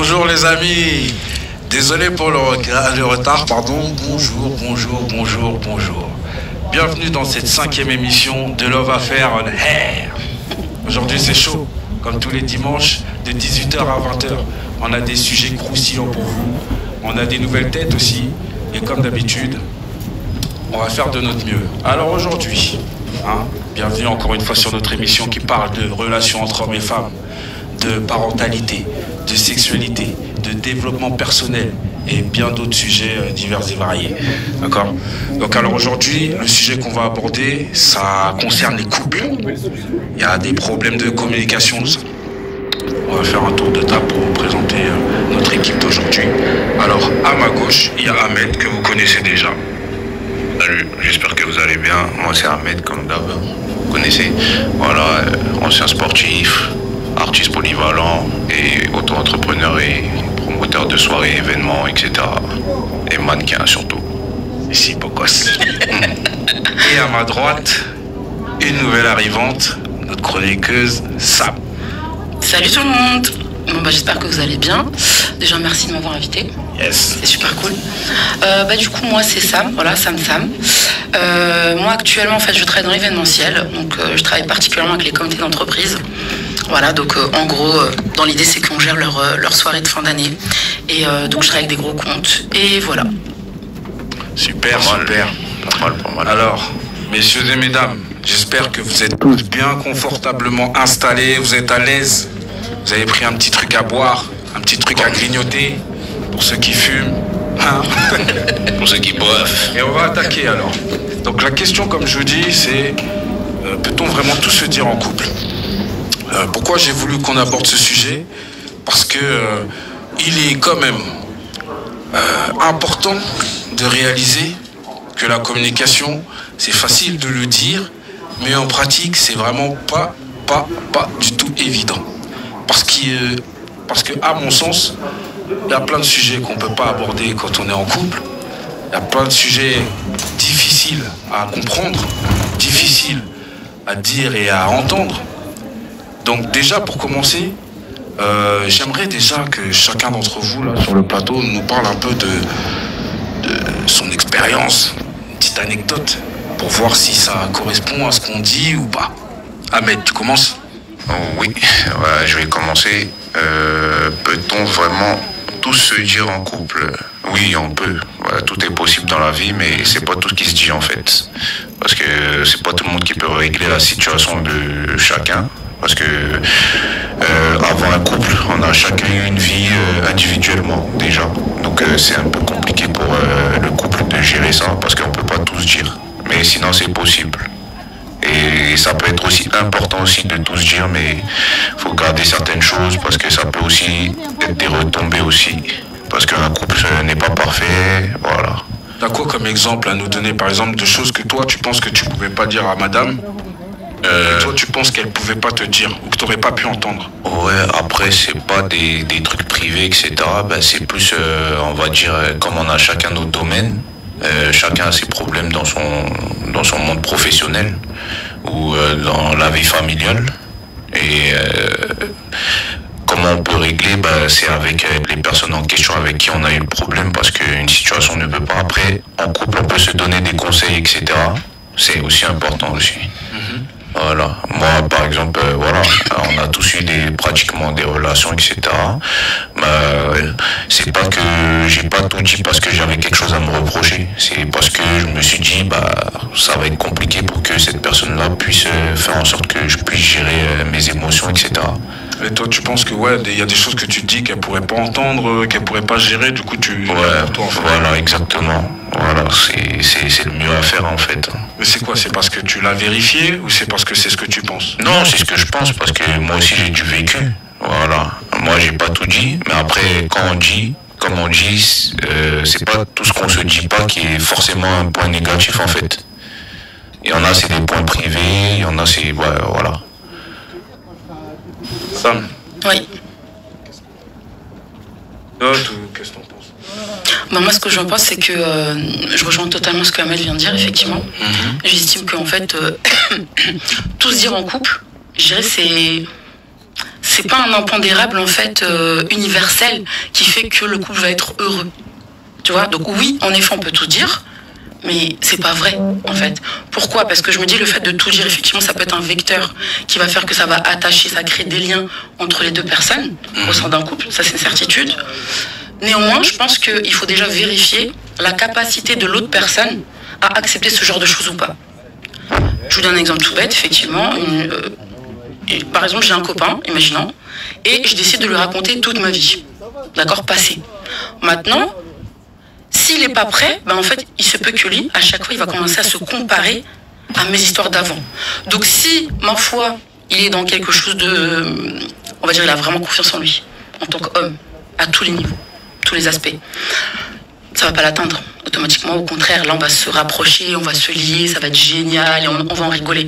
Bonjour les amis. Désolé pour le retard, pardon. Bonjour. Bienvenue dans cette 5e émission de Love Affair on Air. Aujourd'hui c'est chaud, comme tous les dimanches, de 18h à 20h. On a des sujets croustillants pour vous. On a des nouvelles têtes aussi. Et comme d'habitude, on va faire de notre mieux. Alors aujourd'hui, bienvenue encore une fois sur notre émission qui parle de relations entre hommes et femmes, de parentalité, de sexualité, de développement personnel et bien d'autres sujets divers et variés. D'accord? Donc alors aujourd'hui, le sujet qu'on va aborder, ça concerne les couples. Il y a des problèmes de communication. On va faire un tour de table pour vous présenter notre équipe d'aujourd'hui. Alors à ma gauche, il y a Ahmed que vous connaissez déjà. Salut, j'espère que vous allez bien. Moi c'est Ahmed comme d'hab. Vous connaissez? Voilà, ancien sportif, artiste polyvalent et auto-entrepreneur et promoteur de soirées, événements, etc. Et mannequin surtout. Ici, Pocos. Et à ma droite, une nouvelle arrivante, notre chroniqueuse Sam. Salut tout le monde. Bon, j'espère que vous allez bien. Déjà merci de m'avoir invité. Yes. C'est super cool. Du coup moi c'est Sam, voilà Sam. Moi actuellement en fait je travaille dans l'événementiel, donc je travaille particulièrement avec les comités d'entreprise. Voilà, donc en gros dans l'idée c'est qu'on gère leur soirée de fin d'année et donc je travaille avec des gros comptes et voilà. Super. Pas mal. Alors, messieurs et mesdames, j'espère que vous êtes tous bien confortablement installés, vous êtes à l'aise. Vous avez pris un petit truc à boire, un petit truc à grignoter, pour ceux qui fument, Pour ceux qui boivent. Et on va attaquer alors. Donc la question, comme je vous dis, c'est peut-on vraiment tout se dire en couple? Pourquoi j'ai voulu qu'on aborde ce sujet? Parce que il est quand même important de réaliser que la communication, c'est facile de le dire, mais en pratique, c'est vraiment pas du tout évident. Parce que, à mon sens, il y a plein de sujets qu'on ne peut pas aborder quand on est en couple. Il y a plein de sujets difficiles à comprendre, difficiles à dire et à entendre. Donc déjà, pour commencer, j'aimerais déjà que chacun d'entre vous, là, sur le plateau, nous parle un peu de son expérience, une petite anecdote, pour voir si ça correspond à ce qu'on dit ou pas. Ahmed, tu commences? Oui, voilà, je vais commencer. Peut-on vraiment tout se dire en couple? Oui, on peut. Voilà, tout est possible dans la vie, mais c'est pas tout ce qui se dit en fait. Parce que c'est pas tout le monde qui peut régler la situation de chacun. Parce que avant un couple, on a chacun une vie individuellement déjà. Donc c'est un peu compliqué pour le couple de gérer ça parce qu'on peut pas tout se dire. Mais sinon c'est possible. Et ça peut être aussi important aussi de tout se dire, mais il faut garder certaines choses parce que ça peut aussi être des retombées aussi. Parce qu'un couple n'est pas parfait, voilà. T'as quoi comme exemple à nous donner, par exemple, de choses que toi tu penses que tu pouvais pas dire à madame et toi tu penses qu'elle pouvait pas te dire ou que t'aurais pas pu entendre? Ouais, après c'est pas des trucs privés, etc. Ben, c'est plus, on va dire, comme on a chacun notre domaine. Chacun a ses problèmes dans son monde professionnel ou dans la vie familiale. Et comment on peut régler, c'est avec les personnes en question avec qui on a eu le problème, parce qu'une situation ne peut pas. Après, en couple, on peut se donner des conseils, etc. C'est aussi important aussi. Voilà. Moi, par exemple, voilà, on a tous eu pratiquement des relations, etc. C'est pas que j'ai pas tout dit parce que j'avais quelque chose à me reprocher. C'est parce que je me suis dit, ça va être compliqué pour que cette personne-là puisse faire en sorte que je puisse gérer mes émotions, etc. Et toi, tu penses que il y a des choses que tu te dis qu'elle pourrait pas entendre, qu'elle pourrait pas gérer, du coup tu... Ouais, toi, en fait. Voilà, exactement. Voilà, c'est le mieux à faire en fait. Mais c'est quoi? C'est parce que tu l'as vérifié ou c'est parce que c'est ce que tu penses? Non, c'est ce que je pense parce que moi aussi j'ai du vécu. Voilà. Moi j'ai pas tout dit, mais après quand on dit, comme on dit, c'est pas tout ce qu'on se dit pas qui est forcément un point négatif en fait. Il y en a c'est des points privés, il y en a c'est... Ouais, voilà. Sam? Oui. Qu'est-ce que t'en penses? Moi ce que j'en pense c'est que je rejoins totalement ce que Ahmed vient de dire effectivement. J'estime qu'en fait tout se dire en couple, je dirais c'est pas un impondérable en fait universel qui fait que le couple va être heureux. Tu vois, donc oui, en effet, on peut tout dire, mais c'est pas vrai en fait. Pourquoi? Parce que je me dis le fait de tout dire, effectivement, ça peut être un vecteur qui va faire que ça va attacher, ça crée des liens entre les deux personnes au sein d'un couple, ça c'est une certitude. Néanmoins, je pense qu'il faut déjà vérifier la capacité de l'autre personne à accepter ce genre de choses ou pas. Je vous donne un exemple tout bête, effectivement. Par exemple, j'ai un copain, imaginons, et je décide de lui raconter toute ma vie. D'accord, passée. Maintenant, s'il n'est pas prêt, ben en fait, il se peut que lui, à chaque fois, il va commencer à se comparer à mes histoires d'avant. Donc si, ma foi, il est dans quelque chose de... On va dire, il a vraiment confiance en lui, en tant qu'homme, à tous les niveaux, tous les aspects. Ça ne va pas l'atteindre automatiquement. Au contraire, là, on va se rapprocher, on va se lier, ça va être génial et on va en rigoler.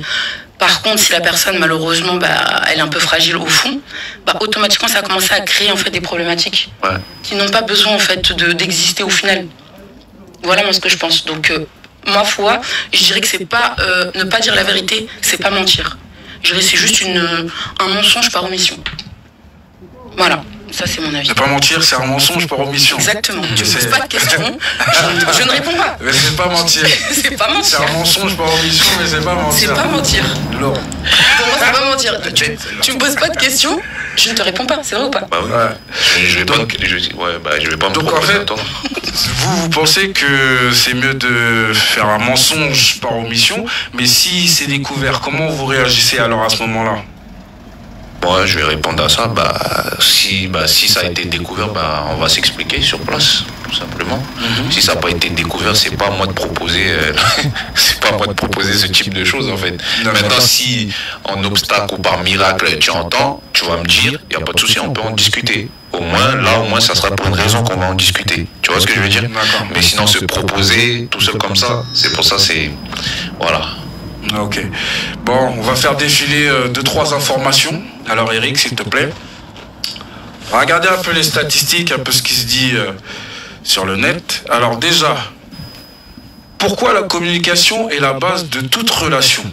Par contre, si la personne, malheureusement, bah, elle est un peu fragile au fond, bah, automatiquement, ça va commencer à créer en fait, des problématiques qui n'ont pas besoin en fait, d'exister au final. Voilà moi ce que je pense. Donc, ma foi, je dirais que c'est pas ne pas dire la vérité, c'est pas mentir. Je dirais que c'est juste un mensonge par omission. Voilà. Ça, c'est mon avis. Ne pas mentir, c'est un mensonge par omission. Exactement. Tu ne poses pas de questions, je ne réponds pas. Mais c'est pas mentir. C'est pas mentir. C'est un mensonge par omission, mais c'est pas mentir. C'est pas mentir. Non. Pour moi, c'est pas mentir. Tu me poses pas de questions, je ne te réponds pas. C'est vrai ou pas? Bah oui. Ouais. Je vais pas me donc en fait, vous pensez que c'est mieux de faire un mensonge par omission, mais si c'est découvert, comment vous réagissez alors à ce moment-là? Bon, je vais répondre à ça. Si ça a été découvert, on va s'expliquer sur place, tout simplement. Si ça n'a pas été découvert, c'est pas à moi de proposer, c'est pas à moi de proposer ce type de choses en fait. Maintenant, si en obstacle ou par miracle tu entends, tu vas me dire, il n'y a pas de souci, on peut en discuter. Au moins, ça sera pour une raison qu'on va en discuter. Tu vois ce que je veux dire? Mais sinon, se proposer tout seul comme ça, c'est pour ça, c'est voilà. Ok. Bon, on va faire défiler 2-3 informations. Alors Eric, s'il te plaît. On va regarder un peu les statistiques, un peu ce qui se dit sur le net. Alors déjà, pourquoi la communication est la base de toute relation?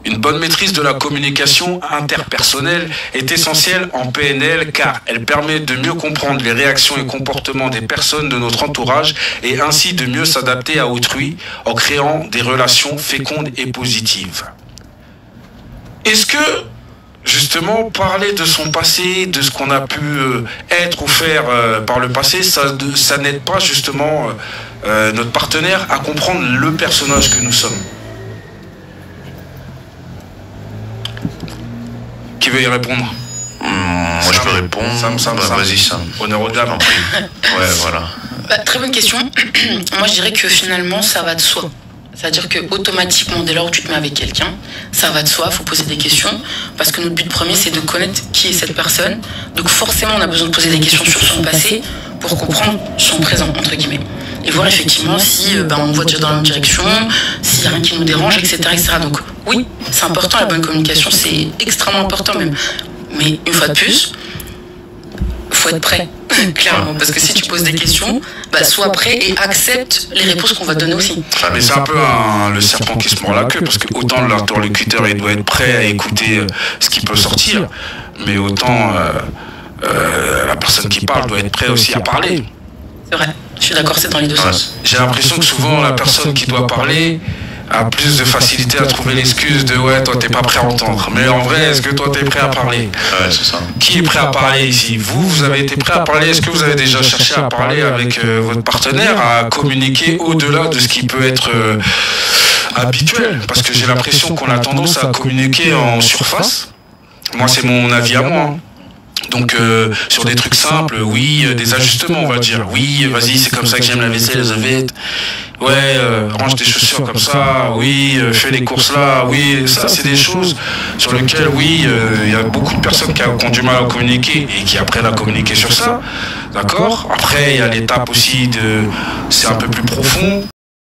Une bonne maîtrise de la communication interpersonnelle est essentielle en PNL car elle permet de mieux comprendre les réactions et comportements des personnes de notre entourage et ainsi de mieux s'adapter à autrui en créant des relations fécondes et positives. Est-ce que, justement, parler de son passé, de ce qu'on a pu être ou faire par le passé, ça n'aide pas justement notre partenaire à comprendre le personnage que nous sommes? Qui veut y répondre? Moi, je peux répondre. Sam. Vas-y, Sam. Honneur aux dames. Ouais, voilà. Très bonne question. Moi, je dirais que finalement, ça va de soi. C'est-à-dire que automatiquement, dès lors où tu te mets avec quelqu'un, ça va de soi, il faut poser des questions, parce que notre but premier, c'est de connaître qui est cette personne. Donc forcément, on a besoin de poser des questions sur son passé pour comprendre son présent, entre guillemets. Et voir effectivement si on voit déjà dans la même direction, s'il n'y a rien qui nous dérange, etc. Donc oui, c'est important, la bonne communication, c'est extrêmement important même. Mais une fois de plus, il faut être prêt, clairement. Parce que si tu poses des questions, sois prêt et accepte les réponses qu'on va te donner aussi. Mais c'est un peu le serpent qui se mord la queue, parce que autant l'interlocuteur il doit être prêt à écouter ce qui peut sortir, mais autant la personne qui parle doit être prête aussi à parler. C'est vrai, je suis d'accord, c'est dans les deux sens. J'ai l'impression que souvent la personne qui doit parler a plus de facilité à trouver l'excuse de ouais, toi t'es pas prêt à entendre. Mais en vrai, est-ce que toi t'es prêt à parler? Ouais, c'est ça. Qui est prêt à parler ici? Vous avez été prêt à parler? Est-ce que vous avez déjà cherché à parler avec votre partenaire, à communiquer au-delà de ce qui peut être habituel? Parce que j'ai l'impression qu'on a tendance à communiquer en surface. Moi, c'est mon avis à moi. Donc sur des trucs simples, oui, des ajustements on va dire. Oui, vas-y, c'est comme ça que j'aime la vaisselle, ouais, range tes chaussures comme ça, oui, fais les courses là, oui, ça c'est des choses sur lesquelles, oui, il y a beaucoup de personnes qui ont du mal à communiquer et qui apprennent à communiquer sur ça, d'accord? Après, il y a l'étape aussi c'est un peu plus profond.